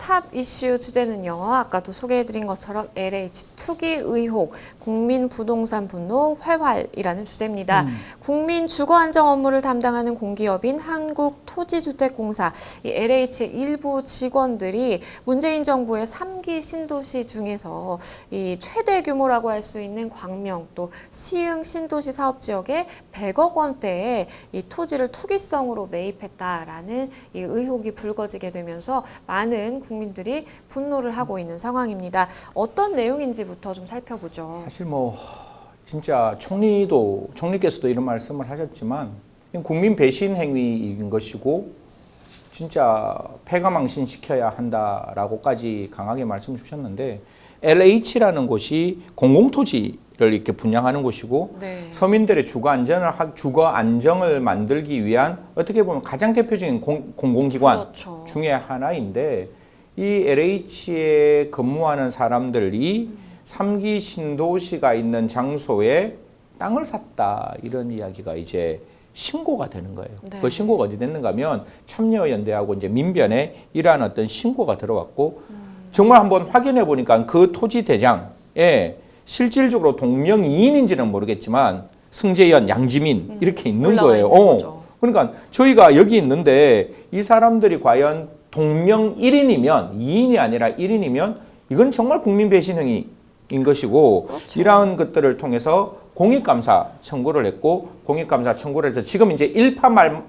탑 이슈 주제는요. 아까도 소개해드린 것처럼 LH 투기 의혹, 국민 부동산 분노 활활이라는 주제입니다. 국민 주거 안정 업무를 담당하는 공기업인 한국토지주택공사, 이 LH의 일부 직원들이 문재인 정부의 3기 신도시 중에서 이 최대 규모라고 할 수 있는 광명 또 시흥 신도시 사업 지역에 100억 원대의 이 토지를 투기성으로 매입했다라는 이 의혹이 불거지게 되면서 많은 국민들이 분노를 하고 있는 상황입니다. 어떤 내용인지부터 좀 살펴보죠. 사실 뭐 진짜 총리께서도 이런 말씀을 하셨지만 국민 배신 행위인 것이고 진짜 패가망신 시켜야 한다라고까지 강하게 말씀 주셨는데 LH라는 곳이 공공토지를 이렇게 분양하는 곳이고 네. 서민들의 주거 안정을 만들기 위한 어떻게 보면 가장 대표적인 공공기관 그렇죠. 중에 하나인데 이 LH에 근무하는 사람들이 3기 신도시가 있는 장소에 땅을 샀다 이런 이야기가 이제 신고가 되는 거예요. 네. 그 신고가 어디 됐는가 하면 참여연대하고 이제 민변에 이러한 어떤 신고가 들어왔고 정말 한번 확인해 보니까 그 토지 대장에 실질적으로 동명이인인지는 모르겠지만 승재현, 양지민 이렇게 있는 거예요. 그러니까 저희가 여기 있는데 이 사람들이 과연 동명 2인이 아니라 1인이면 이건 정말 국민 배신 행위인 것이고 그렇죠. 이러한 것들을 통해서 공익감사 청구를 했고 공익감사 청구를 해서 지금 이제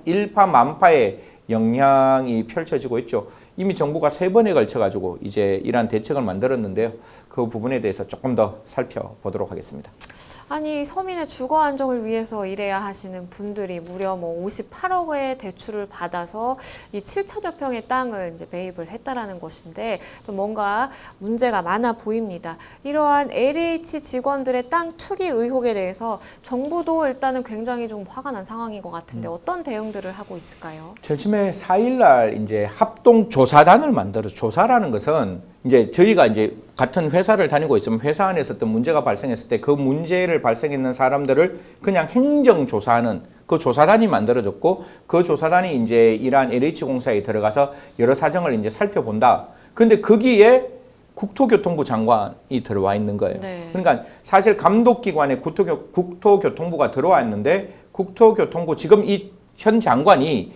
일파만파의 영향이 펼쳐지고 있죠. 이미 정부가 3번에 걸쳐가지고 이제 이러한 대책을 만들었는데요. 그 부분에 대해서 조금 더 살펴보도록 하겠습니다. 아니 서민의 주거 안정을 위해서 일해야 하시는 분들이 무려 뭐 58억의 대출을 받아서 이 7천여 평의 땅을 이제 매입을 했다라는 것인데 좀 뭔가 문제가 많아 보입니다. 이러한 LH 직원들의 땅 투기 의혹에 대해서 정부도 일단은 굉장히 좀 화가 난 상황인 것 같은데 어떤 대응들을 하고 있을까요? 제일 처음에 4일날 이제 합동 조사단을 만들어 조사라는 것은 이제 저희가 이제 같은 회사를 다니고 있으면 회사 안에서 어떤 문제가 발생했을 때 그 문제를 발생했는 사람들을 그냥 행정조사하는 그 조사단이 만들어졌고 그 조사단이 이제 이러한 LH공사에 들어가서 여러 사정을 이제 살펴본다. 근데 거기에 국토교통부 장관이 들어와 있는 거예요. 네. 그러니까 사실 감독기관에 국토교통부가 들어와 있는데 국토교통부 지금 이 현 장관이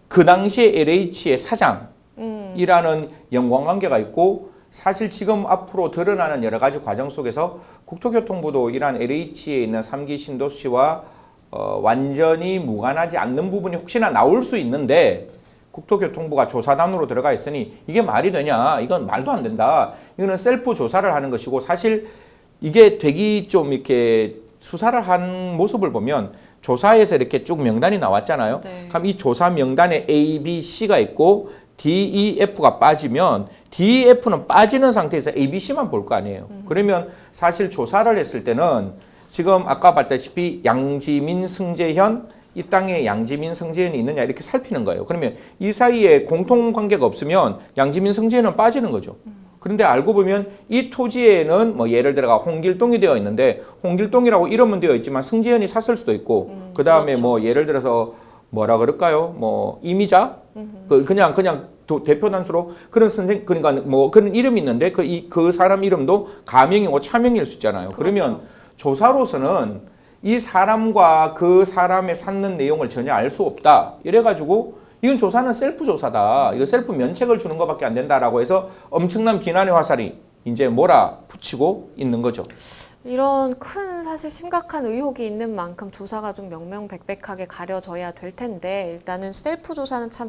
그 당시에 LH의 사장이라는 연관관계가 있고 사실 지금 앞으로 드러나는 여러 가지 과정 속에서 국토교통부도 이러한 LH에 있는 3기 신도시와 완전히 무관하지 않는 부분이 혹시나 나올 수 있는데 국토교통부가 조사단으로 들어가 있으니 이게 말이 되냐? 이건 말도 안 된다. 이거는 셀프 조사를 하는 것이고 사실 이게 되게 좀 이렇게 수사를 한 모습을 보면 조사에서 이렇게 쭉 명단이 나왔잖아요. 네. 그럼 이 조사 명단에 A, B, C가 있고 D, E, F가 빠지면 D, F는 빠지는 상태에서 A, B, C만 볼 거 아니에요. 그러면 사실 조사를 했을 때는 지금 아까 봤다시피 양지민, 승재현 이 땅에 양지민, 승재현이 있느냐 이렇게 살피는 거예요. 그러면 이 사이에 공통관계가 없으면 양지민, 승재현은 빠지는 거죠. 그런데 알고 보면 이 토지에는 뭐 예를 들어가 홍길동이 되어 있는데 홍길동이라고 이름은 되어 있지만 승재현이 샀을 수도 있고 그 다음에 그렇죠. 뭐 예를 들어서 뭐라 그럴까요? 뭐 이미자 그냥 대표 단수로 그런 선생 그러니까 뭐 그런 이름이 있는데 그 사람 이름도 가명이고 차명일 수 있잖아요. 그렇죠. 그러면 조사로서는 이 사람과 그 사람의 샀는 내용을 전혀 알 수 없다. 이래가지고 이건 조사는 셀프 조사다. 이거 셀프 면책을 주는 것밖에 안 된다라고 해서 엄청난 비난의 화살이 이제 몰아붙이고 있는 거죠. 이런 큰 사실 심각한 의혹이 있는 만큼 조사가 좀 명명백백하게 가려져야 될 텐데 일단은 셀프 조사는 참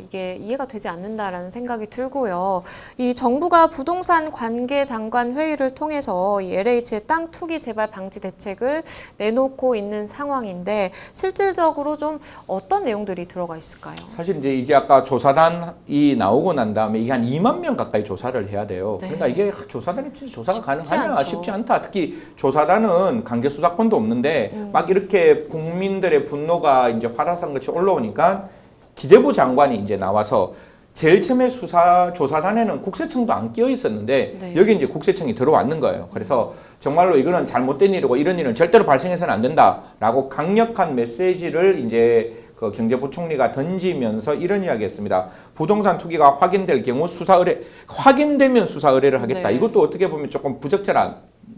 이게 이해가 되지 않는다라는 생각이 들고요. 이 정부가 부동산 관계 장관 회의를 통해서 이 LH의 땅 투기 재발 방지 대책을 내놓고 있는 상황인데 실질적으로 좀 어떤 내용들이 들어가 있을까요? 사실 이제 아까 조사단이 나오고 난 다음에 이게 한 2만 명 가까이 조사를 해야 돼요. 네. 그러니까 이게 조사단이 진짜 조사가 가능하냐? 쉽지 않다. 특히 조사단은 강제 수사권도 없는데 막 이렇게 국민들의 분노가 이제 화라산 같이 올라오니까 기재부 장관이 이제 나와서 제일 처음에 조사단에는 국세청도 안 끼어 있었는데 네. 여기 이제 국세청이 들어왔는 거예요. 그래서 정말로 이거는 잘못된 일이고 이런 일은 절대로 발생해서는 안 된다라고 강력한 메시지를 이제 그 경제부총리가 던지면서 이런 이야기했습니다. 부동산 투기가 확인될 경우 수사 의뢰, 확인되면 수사 의뢰를 하겠다. 네. 이것도 어떻게 보면 조금 부적절한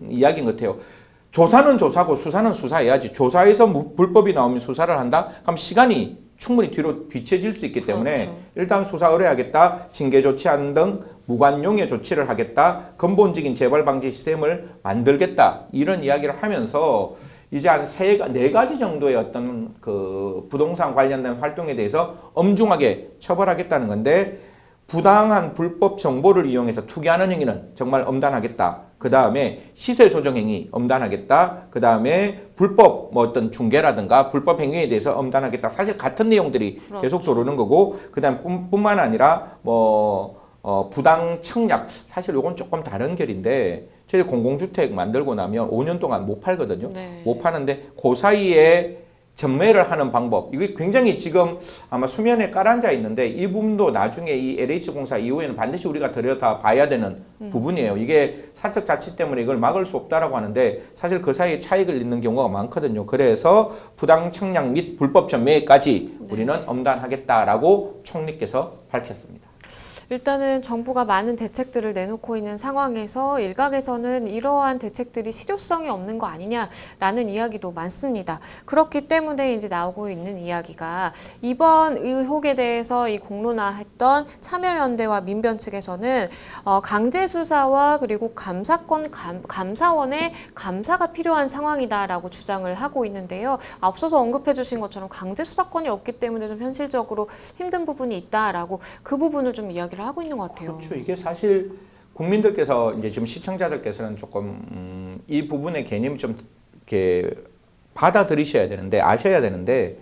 이야기인 것 같아요. 조사는 조사고 수사는 수사해야지. 조사에서 불법이 나오면 수사를 한다? 그럼 시간이 충분히 뒤처질 수 있기 때문에 그렇죠. 일단 수사 의뢰하겠다. 징계 조치안 등 무관용의 조치를 하겠다. 근본적인 재발 방지 시스템을 만들겠다. 이런 이야기를 하면서 이제 한 네 가지 정도의 어떤 그 부동산 관련된 활동에 대해서 엄중하게 처벌하겠다는 건데, 부당한 불법 정보를 이용해서 투기하는 행위는 정말 엄단하겠다. 그 다음에 시세 조정 행위 엄단하겠다. 그 다음에 불법 뭐 어떤 중개라든가 불법 행위에 대해서 엄단하겠다. 사실 같은 내용들이 그렇죠. 계속 들어오는 거고, 그 다음 뿐만 아니라 부당 청약, 사실 이건 조금 다른 결인데, 저희 공공주택 만들고 나면 5년 동안 못 팔거든요. 네. 못 파는데 그 사이에 전매를 하는 방법, 이게 굉장히 지금 아마 수면에 깔아앉아 있는데, 이 부분도 나중에 이 LH공사 이후에는 반드시 우리가 들여다 봐야 되는 부분이에요. 이게 사적 자치 때문에 이걸 막을 수 없다라고 하는데, 사실 그 사이에 차익을 잇는 경우가 많거든요. 그래서 부당 청약 및 불법 전매까지 우리는 엄단하겠다라고 총리께서 밝혔습니다. 일단은 정부가 많은 대책들을 내놓고 있는 상황에서 일각에서는 이러한 대책들이 실효성이 없는 거 아니냐라는 이야기도 많습니다. 그렇기 때문에 이제 나오고 있는 이야기가, 이번 의혹에 대해서 이 공론화했던 참여연대와 민변 측에서는 강제 수사와 그리고 감사원의 감사가 필요한 상황이다라고 주장을 하고 있는데요. 앞서서 언급해 주신 것처럼 강제 수사권이 없기 때문에 좀 현실적으로 힘든 부분이 있다라고 그 부분을 좀 이야기를 하고 있는 것 같아요. 그렇죠. 이게 사실 국민들께서 이제 지금 시청자들께서는 조금 이 부분의 개념을 좀 이렇게 받아들이셔야 되는데, 아셔야 되는데,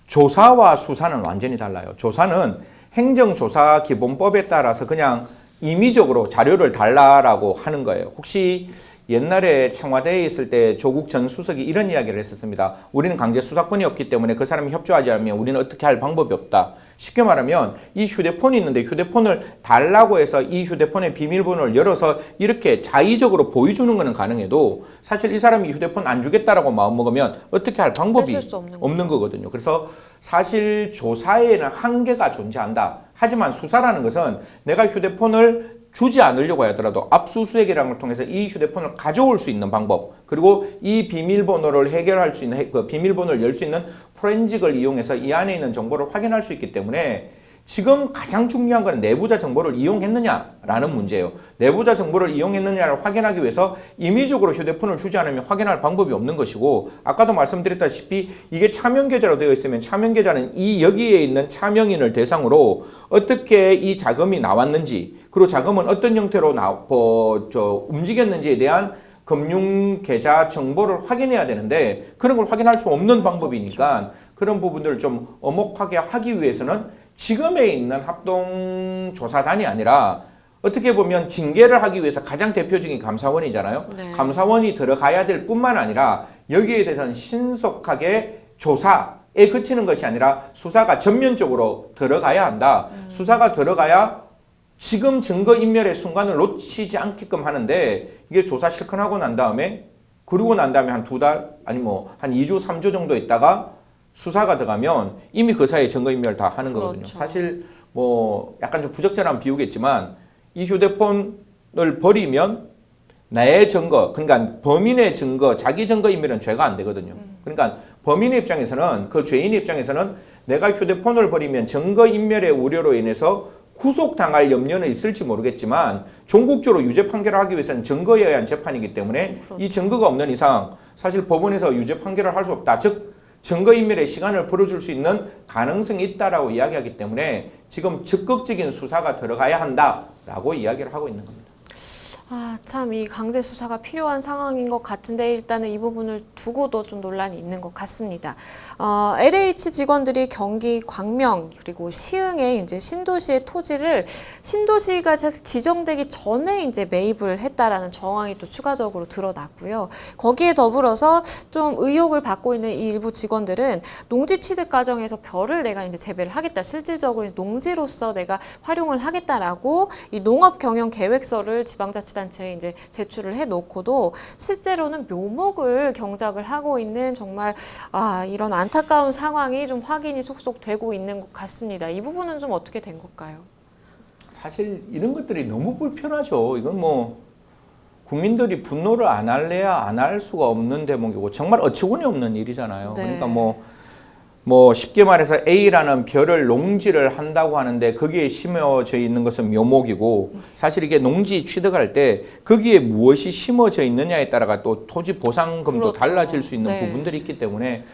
조사와 수사는 완전히 달라요. 조사는 행정조사 기본법에 따라서 그냥 임의적으로 자료를 달라라고 하는 거예요. 혹시 옛날에 청와대에 있을 때 조국 전 수석이 이런 이야기를 했었습니다. 우리는 강제 수사권이 없기 때문에 그 사람이 협조하지 않으면 우리는 어떻게 할 방법이 없다. 쉽게 말하면 이 휴대폰이 있는데 휴대폰을 달라고 해서 이 휴대폰의 비밀번호를 열어서 이렇게 자의적으로 보여주는 것은 가능해도, 사실 이 사람이 휴대폰 안 주겠다라고 마음먹으면 어떻게 할 방법이 없는 거거든요. 그래서 사실 조사에는 한계가 존재한다. 하지만 수사라는 것은 내가 휴대폰을 주지 않으려고 하더라도 압수수색이라는 걸 통해서 이 휴대폰을 가져올 수 있는 방법, 그리고 이 비밀번호를 해결할 수 있는, 그 비밀번호를 열 수 있는 포렌식을 이용해서 이 안에 있는 정보를 확인할 수 있기 때문에, 지금 가장 중요한 건 내부자 정보를 이용했느냐라는 문제예요. 내부자 정보를 이용했느냐를 확인하기 위해서 임의적으로 휴대폰을 주지 않으면 확인할 방법이 없는 것이고, 아까도 말씀드렸다시피 이게 차명계좌로 되어 있으면 차명계좌는 이 여기에 있는 차명인을 대상으로 어떻게 이 자금이 나왔는지, 그리고 자금은 어떤 형태로 움직였는지에 대한 금융계좌 정보를 확인해야 되는데, 그런 걸 확인할 수 없는 방법이니까 그런 부분들을 좀 엄혹하게 하기 위해서는 지금에 있는 합동조사단이 아니라 어떻게 보면 징계를 하기 위해서 가장 대표적인 감사원이잖아요. 네. 감사원이 들어가야 될 뿐만 아니라 여기에 대해서는 신속하게 조사에 그치는 것이 아니라 수사가 전면적으로 들어가야 한다. 수사가 들어가야 지금 증거인멸의 순간을 놓치지 않게끔 하는데, 이게 조사 실컷 하고 난 다음에, 그러고 난 다음에 한 2달, 아니 한 2주, 3주 정도 있다가 수사가 들어가면 이미 그 사이에 증거인멸 다 하는 거거든요. 그렇죠. 사실 약간 좀 부적절한 비유겠지만, 이 휴대폰을 버리면 나의 증거, 그러니까 범인의 증거, 자기 증거인멸은 죄가 안 되거든요. 그러니까 범인의 입장에서는, 그 죄인의 입장에서는 내가 휴대폰을 버리면 증거인멸의 우려로 인해서 구속당할 염려는 있을지 모르겠지만, 종국적으로 유죄 판결을 하기 위해서는 증거에 의한 재판이기 때문에 그렇죠. 이 증거가 없는 이상 사실 법원에서 유죄 판결을 할 수 없다. 즉 증거인멸의 시간을 벌어줄 수 있는 가능성이 있다라고 이야기하기 때문에 지금 적극적인 수사가 들어가야 한다라고 이야기를 하고 있는 겁니다. 참 이 강제 수사가 필요한 상황인 것 같은데, 일단은 이 부분을 두고도 좀 논란이 있는 것 같습니다. LH 직원들이 경기 광명 그리고 시흥에 이제 신도시의 토지를 신도시가 지정되기 전에 이제 매입을 했다라는 정황이 또 추가적으로 드러났고요. 거기에 더불어서 좀 의혹을 받고 있는 이 일부 직원들은 농지 취득 과정에서 벼를 내가 이제 재배를 하겠다, 실질적으로 농지로서 내가 활용을 하겠다라고 이 농업 경영 계획서를 지방자치단 자치단체에 이제 제출을 해놓고도 실제로는 묘목을 경작을 하고 있는 정말 이런 안타까운 상황이 좀 확인이 속속 되고 있는 것 같습니다. 이 부분은 좀 어떻게 된 걸까요? 사실 이런 것들이 너무 불편하죠. 이건 뭐 국민들이 분노를 안 할래야 안 할 수가 없는 대목이고 정말 어처구니 없는 일이잖아요. 네. 그러니까 뭐 쉽게 말해서 A라는 별을 농지를 한다고 하는데 거기에 심어져 있는 것은 묘목이고 사실 이게 농지 취득할 때 거기에 무엇이 심어져 있느냐에 따라가 또 토지 보상금도 그렇죠. 달라질 수 있는 네. 부분들이 있기 때문에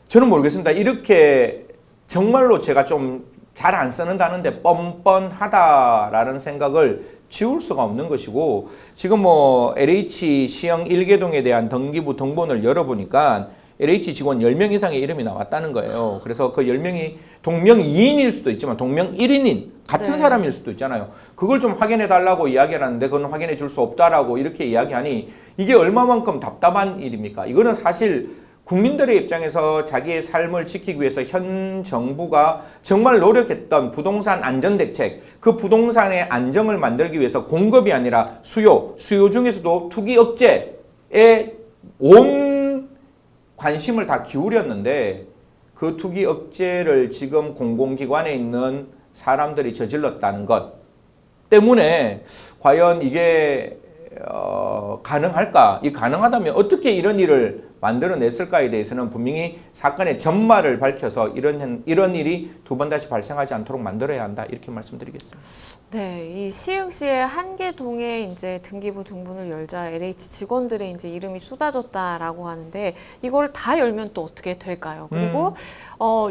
저는 모르겠습니다. 이렇게 정말로 제가 좀 잘 안 쓰는다는데 뻔뻔하다라는 생각을 지울 수가 없는 것이고 지금 뭐 LH 시형 1개동에 대한 등기부 등본을 열어보니까 LH 직원 10명 이상의 이름이 나왔다는 거예요. 그래서 그 10명이 동명2인일 수도 있지만 동명1인인 같은 네. 사람일 수도 있잖아요. 그걸 좀 확인해 달라고 이야기를 하는데 그건 확인해 줄 수 없다라고 이렇게 이야기하니 이게 얼마만큼 답답한 일입니까? 이거는 사실 국민들의 입장에서 자기의 삶을 지키기 위해서 현 정부가 정말 노력했던 부동산 안전대책, 그 부동산의 안정을 만들기 위해서 공급이 아니라 수요 중에서도 투기 억제에 온 관심을 다 기울였는데 그 투기 억제를 지금 공공기관에 있는 사람들이 저질렀다는 것 때문에 과연 이게 가능할까? 이 가능하다면 어떻게 이런 일을 만들어냈을까에 대해서는 분명히 사건의 전말을 밝혀서 이런 일이 두 번 다시 발생하지 않도록 만들어야 한다 이렇게 말씀드리겠습니다. 네, 이 시흥시의 한 개 동에 이제 등기부 등본을 열자 LH 직원들의 이제 이름이 쏟아졌다라고 하는데 이걸 다 열면 또 어떻게 될까요? 그리고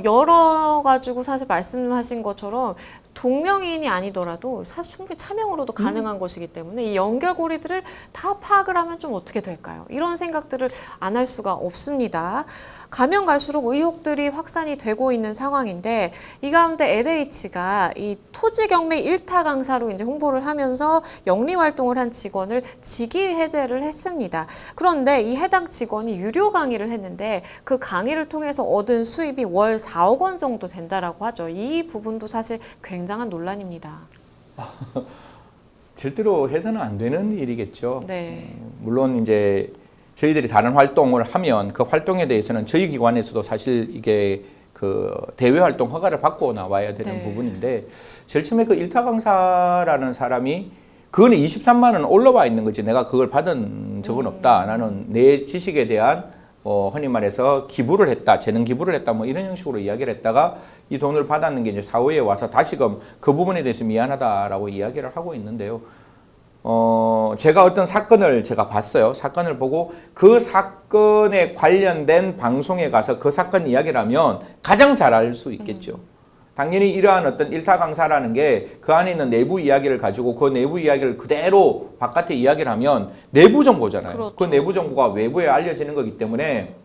열어가지고 사실 말씀하신 것처럼 동명이인이 아니더라도 사실 충분히 차명으로도 가능한 것이기 때문에 이 연결고리들을 다 파악을 하면 좀 어떻게 될까요? 이런 생각들을 안 할 수가 없습니다. 가면 갈수록 의혹들이 확산이 되고 있는 상황인데 이 가운데 LH가 이 토지 경매 일타 강사로 이제 홍보를 하면서 영리 활동을 한 직원을 직위 해제를 했습니다. 그런데 이 해당 직원이 유료 강의를 했는데 그 강의를 통해서 얻은 수입이 월 4억 원 정도 된다라고 하죠. 이 부분도 사실 굉장한 논란입니다. 절대로 해서는 안 되는 일이겠죠. 네. 물론 이제 저희들이 다른 활동을 하면 그 활동에 대해서는 저희 기관에서도 사실 이게 그 대외 활동 허가를 받고 나와야 되는 네. 부분인데 제일 처음에 그 일타 강사라는 사람이 그거는 23만 원 올라와 있는 거지 내가 그걸 받은 적은 없다. 나는 내 지식에 대한 흔히 말해서 기부를 했다, 재능 기부를 했다, 뭐 이런 형식으로 이야기를 했다가 이 돈을 받았는 게 이제 사후에 와서 다시금 그 부분에 대해서 미안하다라고 이야기를 하고 있는데요. 제가 어떤 사건을 제가 봤어요. 사건을 보고 그 사건에 관련된 방송에 가서 그 사건 이야기를 하면 가장 잘 알 수 있겠죠. 당연히 이러한 어떤 일타 강사라는 게 그 안에 있는 내부 이야기를 가지고 그 내부 이야기를 그대로 바깥에 이야기를 하면 내부 정보잖아요. 그렇죠. 그 내부 정보가 외부에 알려지는 거기 때문에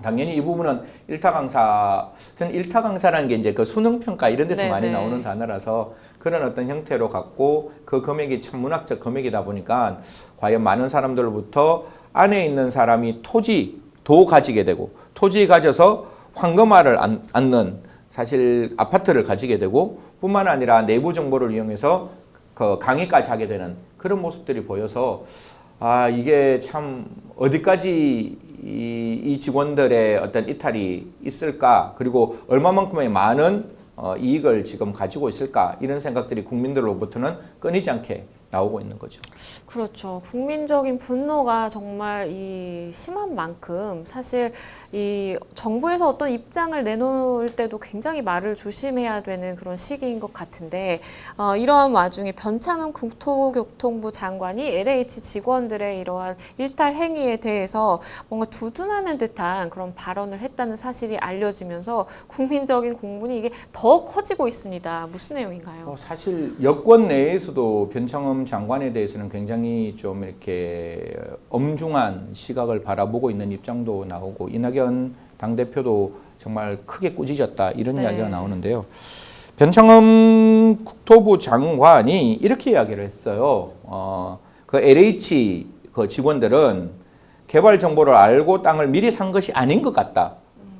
당연히 이 부분은 일타 강사, 저는 일타 강사라는 게 이제 그 수능 평가 이런 데서 많이 나오는 단어라서 그런 어떤 형태로 갖고 그 금액이 참 문학적 금액이다 보니까 과연 많은 사람들로부터 안에 있는 사람이 토지도 가지게 되고 토지 가져서 황금알을 안는 사실 아파트를 가지게 되고 뿐만 아니라 내부 정보를 이용해서 그 강의까지 하게 되는 그런 모습들이 보여서 이게 참 어디까지 이 직원들의 어떤 이탈이 있을까 그리고 얼마만큼의 많은 이익을 지금 가지고 있을까 이런 생각들이 국민들로부터는 끊이지 않게 나오고 있는 거죠. 그렇죠. 국민적인 분노가 정말 이 심한 만큼 사실 이 정부에서 어떤 입장을 내놓을 때도 굉장히 말을 조심해야 되는 그런 시기인 것 같은데 이러한 와중에 변창흠 국토교통부 장관이 LH 직원들의 이러한 일탈 행위에 대해서 뭔가 두둔하는 듯한 그런 발언을 했다는 사실이 알려지면서 국민적인 공분이 이게 더 커지고 있습니다. 무슨 내용인가요? 사실 여권 내에서도 변창흠 장관에 대해서는 굉장히 좀 이렇게 엄중한 시각을 바라보고 있는 입장도 나오고 이낙연 당대표도 정말 크게 꾸짖었다 이런 이야기가 나오는데요. 변창흠 국토부 장관이 이렇게 이야기를 했어요. 그 LH 그 직원들은 개발 정보를 알고 땅을 미리 산 것이 아닌 것 같다.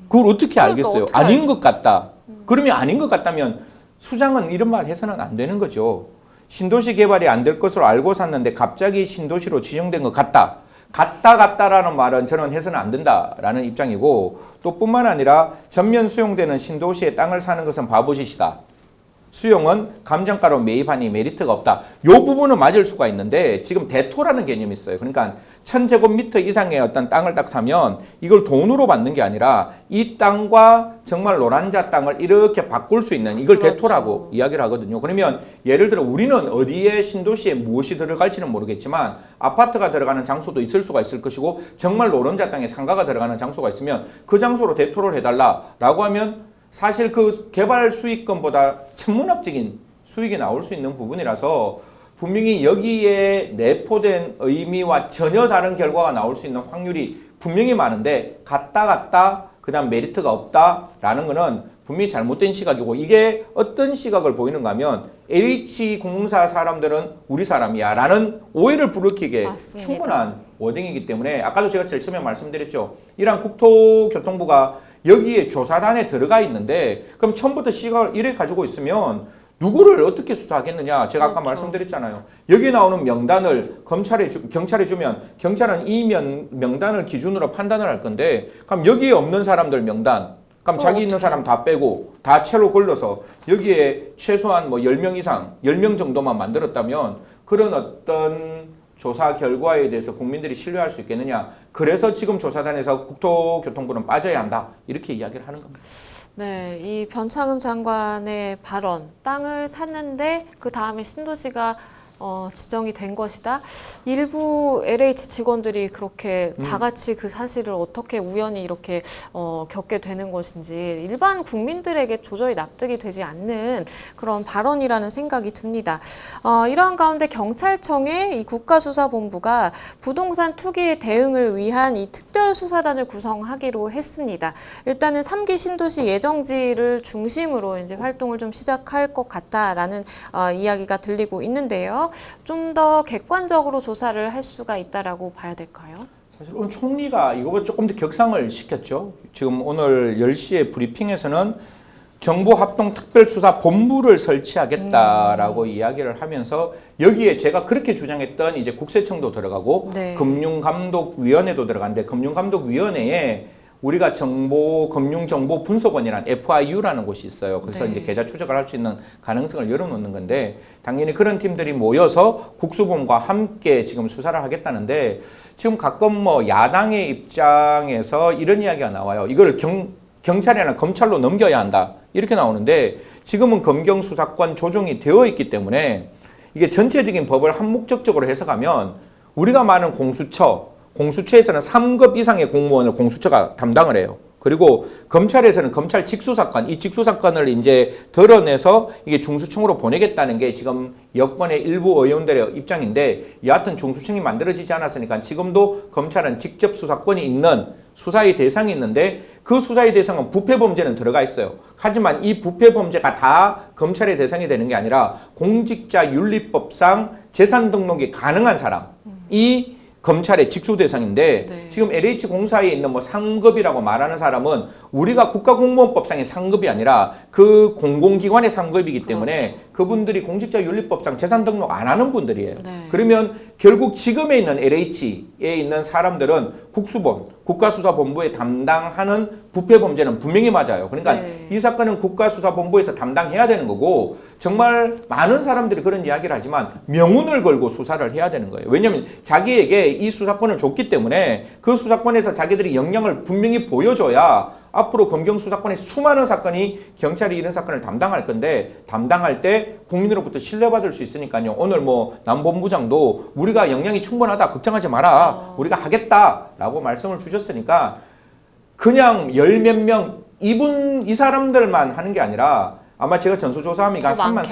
그걸 어떻게 알겠어요? 어떻게 아닌 알죠? 것 같다. 그러면 아닌 것 같다면 수장은 이런 말 해서는 안 되는 거죠. 신도시 개발이 안 될 것으로 알고 샀는데 갑자기 신도시로 지정된 것 같다. 같다라는 말은 저는 해서는 안 된다라는 입장이고, 또 뿐만 아니라 전면 수용되는 신도시에 땅을 사는 것은 바보짓이다. 수용은 감정가로 매입하니 메리트가 없다. 이 부분은 맞을 수가 있는데 지금 대토라는 개념이 있어요. 그러니까 1000제곱미터 이상의 어떤 땅을 딱 사면 이걸 돈으로 받는 게 아니라 이 땅과 정말 노란자 땅을 이렇게 바꿀 수 있는 이걸 그렇죠. 대토라고 이야기를 하거든요. 그러면 예를 들어 우리는 어디에 신도시에 무엇이 들어갈지는 모르겠지만 아파트가 들어가는 장소도 있을 수가 있을 것이고 정말 노른자 땅에 상가가 들어가는 장소가 있으면 그 장소로 대토를 해달라라고 하면 사실 그 개발 수익금보다 천문학적인 수익이 나올 수 있는 부분이라서 분명히 여기에 내포된 의미와 전혀 다른 결과가 나올 수 있는 확률이 분명히 많은데 같다 그 다음 메리트가 없다라는 거는 분명히 잘못된 시각이고, 이게 어떤 시각을 보이는가 하면 LH공사 사람들은 우리 사람이야 라는 오해를 불러일으키게 맞습니다. 충분한 워딩이기 때문에 아까도 제가 제일 처음에 말씀드렸죠. 이란 국토교통부가 여기에 조사단에 들어가 있는데 그럼 처음부터 시각을 이래 가지고 있으면 누구를 어떻게 수사하겠느냐. 제가 아까 그렇죠. 말씀드렸잖아요. 여기 나오는 명단을 경찰에 주면 경찰은 이 명단을 기준으로 판단을 할 건데, 그럼 여기에 없는 사람들 명단, 그럼 자기 있는 사람 다 빼고 다 채로 걸러서 여기에 최소한 뭐 10명 이상, 10명 정도만 만들었다면 그런 어떤 조사 결과에 대해서 국민들이 신뢰할 수 있겠느냐. 그래서 지금 조사단에서 국토교통부는 빠져야 한다. 이렇게 이야기를 하는 겁니다. 네, 이 변창흠 장관의 발언, 땅을 샀는데 그 다음에 신도시가 지정이 된 것이다. 일부 LH 직원들이 그렇게 다 같이 그 사실을 어떻게 우연히 이렇게 겪게 되는 것인지 일반 국민들에게 도저히 납득이 되지 않는 그런 발언이라는 생각이 듭니다. 이러한 가운데 경찰청의 이 국가수사본부가 부동산 투기 대응을 위한 이 특별수사단을 구성하기로 했습니다. 일단은 3기 신도시 예정지를 중심으로 이제 활동을 좀 시작할 것 같다라는 이야기가 들리고 있는데요. 좀 더 객관적으로 조사를 할 수가 있다라고 봐야 될까요? 사실 오늘 총리가 이거보다 조금 더 격상을 시켰죠. 지금 오늘 10시에 브리핑에서는 정부합동특별수사본부를 설치하겠다라고 이야기를 하면서 여기에 제가 그렇게 주장했던 이제 국세청도 들어가고 네. 금융감독위원회도 들어가는데, 금융감독위원회에 우리가 금융정보분석원이라는 FIU라는 곳이 있어요. 그래서 네. 이제 계좌 추적을 할 수 있는 가능성을 열어놓는 건데, 당연히 그런 팀들이 모여서 국수본과 함께 지금 수사를 하겠다는데, 지금 가끔 뭐 야당의 입장에서 이런 이야기가 나와요. 이걸 경찰이나 검찰로 넘겨야 한다. 이렇게 나오는데, 지금은 검경수사권 조정이 되어 있기 때문에 이게 전체적인 법을 한목적적으로 해석하면 우리가 말하는 공수처에서는 3급 이상의 공무원을 공수처가 담당을 해요. 그리고 검찰에서는 검찰 직수사건, 이 직수사건을 이제 드러내서 이게 중수청으로 보내겠다는 게 지금 여권의 일부 의원들의 입장인데, 여하튼 중수청이 만들어지지 않았으니까 지금도 검찰은 직접 수사권이 있는 수사의 대상이 있는데, 그 수사의 대상은 부패범죄는 들어가 있어요. 하지만 이 부패범죄가 다 검찰의 대상이 되는 게 아니라 공직자윤리법상 재산 등록이 가능한 사람이 검찰의 직수 대상인데, 네. 지금 LH공사에 있는 뭐 상급이라고 말하는 사람은 우리가 국가공무원법상의 상급이 아니라 그 공공기관의 상급이기 때문에 그분들이 공직자윤리법상 재산 등록 안 하는 분들이에요. 네. 그러면 결국 지금에 있는 LH에 있는 사람들은 국수본, 국가수사본부에 담당하는 부패범죄는 분명히 맞아요. 그러니까 네. 이 사건은 국가수사본부에서 담당해야 되는 거고, 정말 많은 사람들이 그런 이야기를 하지만 명운을 걸고 수사를 해야 되는 거예요. 왜냐하면 자기에게 이 수사권을 줬기 때문에 그 수사권에서 자기들이 역량을 분명히 보여줘야 앞으로 검경수사권의 수많은 사건이 경찰이 이런 사건을 담당할 건데, 담당할 때 국민으로부터 신뢰받을 수 있으니까요. 오늘 뭐 남본부장도 우리가 역량이 충분하다, 걱정하지 마라, 우리가 하겠다라고 말씀을 주셨으니까 그냥 열 몇 명 이 사람들만 하는 게 아니라 아마 제가 전수조사하면 한 3만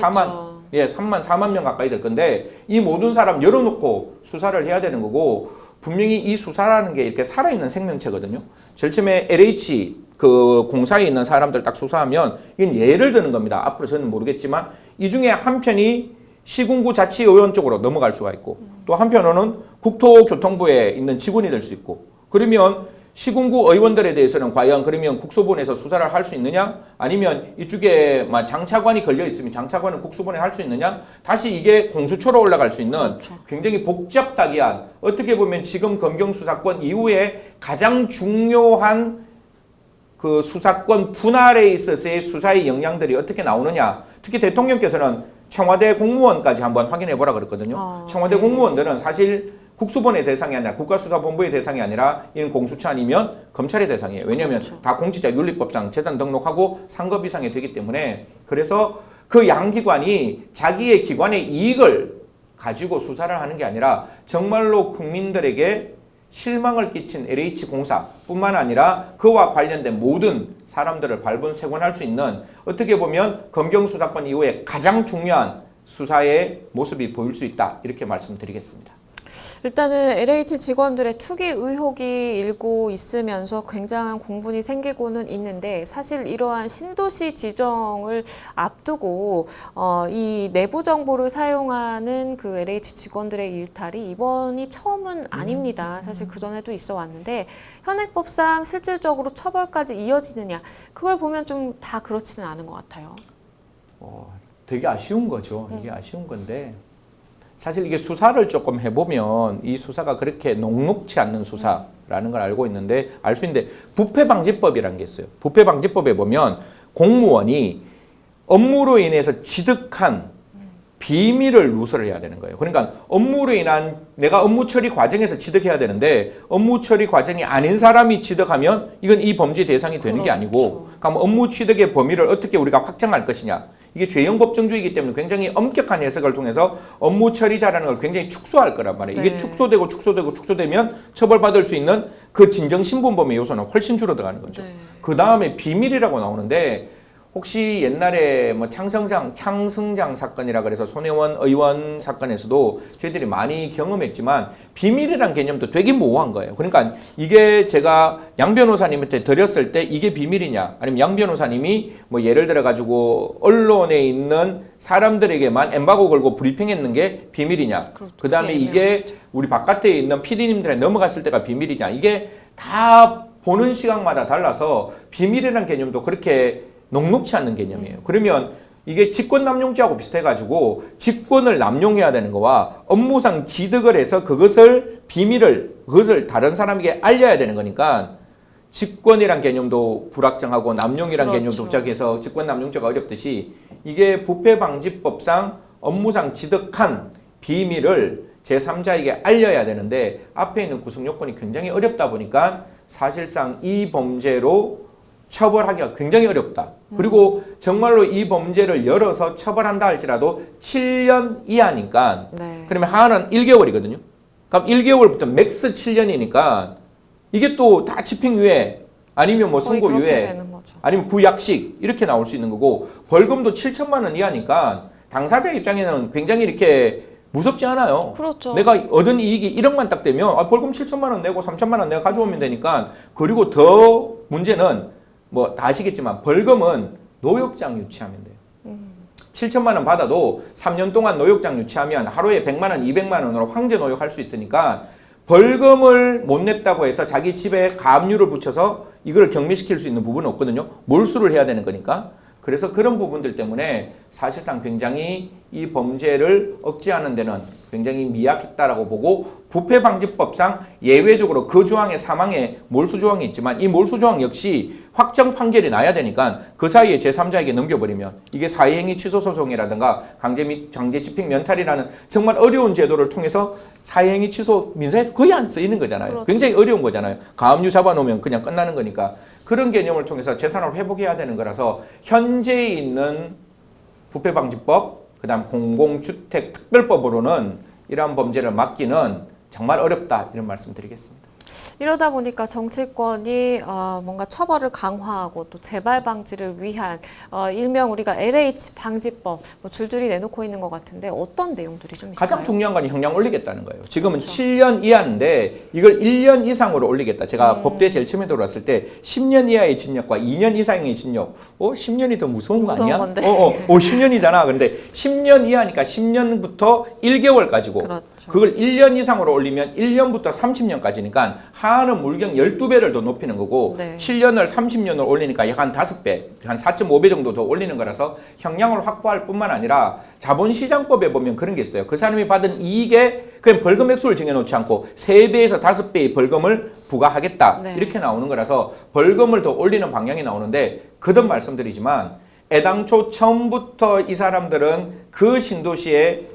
4만 명 가까이 될 건데, 이 모든 사람 열어놓고 수사를 해야 되는 거고, 분명히 이 수사라는 게 이렇게 살아있는 생명체거든요. 제일 처음에 LH 그 공사에 있는 사람들 딱 수사하면 이건 예를 드는 겁니다. 앞으로 저는 모르겠지만 이 중에 한 편이 시군구 자치의원 쪽으로 넘어갈 수가 있고, 또 한편으로는 국토교통부에 있는 직원이 될 수 있고, 그러면 시군구 의원들에 대해서는 과연 그러면 국수본에서 수사를 할 수 있느냐? 아니면 이쪽에 막 장차관이 걸려 있으면 장차관은 국수본에 할 수 있느냐? 다시 이게 공수처로 올라갈 수 있는 그렇죠. 굉장히 복잡다기한 어떻게 보면 지금 검경 수사권 이후에 가장 중요한 그 수사권 분할에 있어서의 수사의 역량들이 어떻게 나오느냐? 특히 대통령께서는 청와대 공무원까지 한번 확인해 보라 그랬거든요. 청와대 네. 공무원들은 사실 국수본의 대상이 아니라 국가수사본부의 대상이 아니라 이는 공수처 아니면 검찰의 대상이에요. 왜냐하면 그렇죠. 다 공직자윤리법상 재산 등록하고 상급 이상이 되기 때문에 그래서 그 양기관이 자기의 기관의 이익을 가지고 수사를 하는 게 아니라 정말로 국민들에게 실망을 끼친 LH공사뿐만 아니라 그와 관련된 모든 사람들을 발본색원할 수 있는 어떻게 보면 검경수사권 이후에 가장 중요한 수사의 모습이 보일 수 있다. 이렇게 말씀드리겠습니다. 일단은 LH 직원들의 투기 의혹이 일고 있으면서 굉장한 공분이 생기고는 있는데 사실 이러한 신도시 지정을 앞두고 이 내부 정보를 사용하는 그 LH 직원들의 일탈이 이번이 처음은 아닙니다. 사실 그 전에도 있어 왔는데 현행법상 실질적으로 처벌까지 이어지느냐 그걸 보면 좀 다 그렇지는 않은 것 같아요. 되게 아쉬운 거죠. 이게 아쉬운 건데 사실 이게 수사를 조금 해보면 이 수사가 그렇게 녹록치 않는 수사라는 걸 알고 있는데 알 수 있는데 부패방지법이라는 게 있어요. 부패방지법에 보면 공무원이 업무로 인해서 취득한 비밀을 누설을 해야 되는 거예요. 그러니까 업무로 인한 내가 업무 처리 과정에서 취득해야 되는데 업무 처리 과정이 아닌 사람이 취득하면 이건 이 범죄 대상이 되는 게 아니고 그럼 업무 취득의 범위를 어떻게 우리가 확정할 것이냐. 이게 죄형 법정주의이기 때문에 굉장히 엄격한 해석을 통해서 업무 처리자라는 걸 굉장히 축소할 거란 말이에요. 이게 네. 축소되면 처벌받을 수 있는 그 진정신분범의 요소는 훨씬 줄어들어가는 거죠. 네. 그 다음에 비밀이라고 나오는데 혹시 옛날에 뭐 창승장 사건이라 그래서 손혜원 의원 사건에서도 저희들이 많이 경험했지만 비밀이란 개념도 되게 모호한 거예요. 그러니까 이게 제가 양 변호사님한테 드렸을 때 이게 비밀이냐 아니면 양 변호사님이 뭐 예를 들어 가지고 언론에 있는 사람들에게만 엠바고 걸고 브리핑했는 게 비밀이냐 그 다음에 이게 우리 바깥에 있는 PD님들에 넘어갔을 때가 비밀이냐 이게 다 보는 시각마다 달라서 비밀이란 개념도 그렇게 녹록치 않는 개념이에요. 그러면 이게 직권남용죄하고 비슷해가지고 직권을 남용해야 되는 거와 업무상 취득을 해서 그것을 그것을 다른 사람에게 알려야 되는 거니까 직권이란 개념도 불확정하고 남용이란 그렇죠. 개념도 복잡해서 직권남용죄가 어렵듯이 이게 부패방지법상 업무상 취득한 비밀을 제3자에게 알려야 되는데 앞에 있는 구성 요건이 굉장히 어렵다 보니까 사실상 이 범죄로 처벌하기가 굉장히 어렵다. 그리고 정말로 이 범죄를 열어서 처벌한다 할지라도 7년 이하니까 네. 그러면 하나는 1개월이거든요. 그럼 1개월부터 맥스 7년이니까 이게 또 다 집행유예 아니면 뭐 거의 그렇게 선고유예 되는 거죠. 아니면 구약식 이렇게 나올 수 있는 거고 벌금도 7천만 원 이하니까 당사자 입장에는 굉장히 이렇게 무섭지 않아요. 그렇죠. 내가 얻은 이익이 1억만 딱 되면 벌금 7천만 원 내고 3천만 원 내가 가져오면 되니까 그리고 더 문제는 뭐 다 아시겠지만 벌금은 노역장 유치하면 돼요. 7천만 원 받아도 3년 동안 노역장 유치하면 하루에 100만 원, 200만 원으로 황제 노역할 수 있으니까 벌금을 못 냈다고 해서 자기 집에 가압류를 붙여서 이걸 경미시킬 수 있는 부분은 없거든요. 몰수를 해야 되는 거니까. 그래서 그런 부분들 때문에 사실상 굉장히 이 범죄를 억제하는 데는 굉장히 미약했다라고 보고 부패방지법상 예외적으로 그 조항의 사망에 몰수조항이 있지만 이 몰수조항 역시 확정 판결이 나야 되니까 그 사이에 제3자에게 넘겨버리면 이게 사회행위 취소소송이라든가 강제 집행 면탈이라는 정말 어려운 제도를 통해서 사회행위 취소 민사에 거의 안 쓰이는 거잖아요. 그렇죠. 굉장히 어려운 거잖아요. 가압류 잡아놓으면 그냥 끝나는 거니까 그런 개념을 통해서 재산을 회복해야 되는 거라서 현재 있는 부패방지법 그다음 공공주택특별법으로는 이러한 범죄를 막기는 정말 어렵다 이런 말씀 드리겠습니다. 이러다 보니까 정치권이 뭔가 처벌을 강화하고 또 재발 방지를 위한 일명 우리가 LH 방지법 뭐 줄줄이 내놓고 있는 것 같은데 어떤 내용들이 좀 있어요? 가장 중요한 건 형량 올리겠다는 거예요. 지금은 그렇죠. 7년 이하인데 이걸 1년 이상으로 올리겠다. 제가 법대 제일 처음에 들어왔을 때 10년 이하의 징역과 2년 이상의 징역. 10년이 더 무서운 거 아니야? 건데. 10년이잖아. 근데 10년 이하니까 10년부터 1개월까지고 그렇죠. 그걸 1년 이상으로 올리면 1년부터 30년까지니까 하한은 물경 12배를 더 높이는 거고 네. 7년을 30년을 올리니까 약 한 5배, 한 4.5배 정도 더 올리는 거라서 형량을 확보할 뿐만 아니라 자본시장법에 보면 그런 게 있어요. 그 사람이 받은 이익에 그냥 벌금 액수를 정해놓지 않고 3배에서 5배의 벌금을 부과하겠다. 네. 이렇게 나오는 거라서 벌금을 더 올리는 방향이 나오는데 거듭 말씀드리지만 애당초 처음부터 이 사람들은 그 신도시에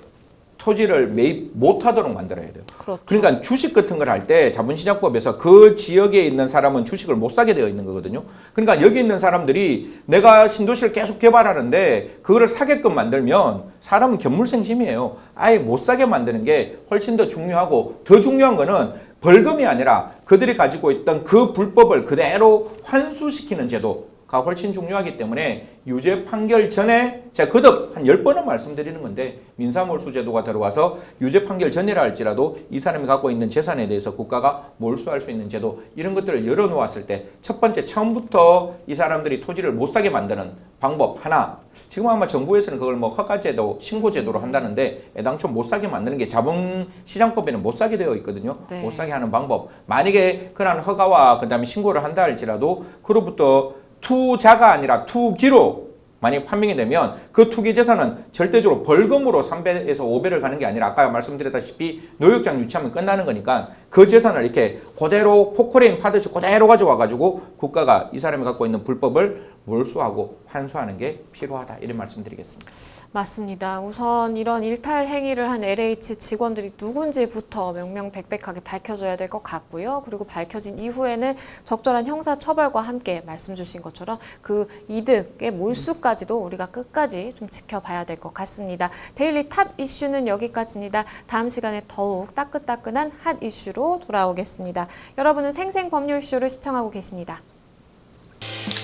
토지를 매입 못하도록 만들어야 돼요. 그렇죠. 그러니까 주식 같은 걸 할 때 자본시장법에서 그 지역에 있는 사람은 주식을 못 사게 되어 있는 거거든요. 그러니까 여기 있는 사람들이 내가 신도시를 계속 개발하는데 그거를 사게끔 만들면 사람은 견물생심이에요. 아예 못 사게 만드는 게 훨씬 더 중요하고 더 중요한 거는 벌금이 아니라 그들이 가지고 있던 그 불법을 그대로 환수시키는 제도 가 훨씬 중요하기 때문에 유죄 판결 전에 제가 거듭 한 10번은 말씀드리는 건데 민사몰수제도가 들어와서 유죄 판결 전이라 할지라도 이 사람이 갖고 있는 재산에 대해서 국가가 몰수할 수 있는 제도 이런 것들을 열어놓았을 때 첫 번째 처음부터 이 사람들이 토지를 못 사게 만드는 방법 하나 지금 아마 정부에서는 그걸 뭐 허가제도 신고제도로 한다는데 애당초 못 사게 만드는 게 자본시장법에는 못 사게 되어 있거든요. 네. 못 사게 하는 방법 만약에 그런 허가와 그 다음에 신고를 한다 할지라도 그로부터 투자가 아니라 투기로 만약 판명이 되면 그 투기 재산은 절대적으로 벌금으로 3배에서 5배를 가는 게 아니라 아까 말씀드렸다시피 노역장 유치하면 끝나는 거니까 그 재산을 이렇게 그대로 포크레인 파듯이 그대로 가져와 가지고 국가가 이 사람이 갖고 있는 불법을 몰수하고 환수하는 게 필요하다 이런 말씀드리겠습니다. 맞습니다. 우선 이런 일탈 행위를 한 LH 직원들이 누군지부터 명명백백하게 밝혀져야 될 것 같고요. 그리고 밝혀진 이후에는 적절한 형사 처벌과 함께 말씀 주신 것처럼 그 이득의 몰수까지도 우리가 끝까지 좀 지켜봐야 될 것 같습니다. 데일리 탑 이슈는 여기까지입니다. 다음 시간에 더욱 따끈따끈한 핫 이슈로 돌아오겠습니다. 여러분은 생생법률쇼를 시청하고 계십니다.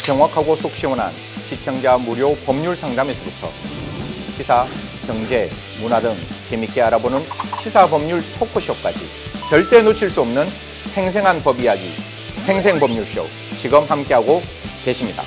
정확하고 속 시원한 시청자 무료 법률 상담에서부터 시사, 경제, 문화 등 재밌게 알아보는 시사법률 토크쇼까지 절대 놓칠 수 없는 생생한 법 이야기 생생법률쇼 지금 함께하고 계십니다.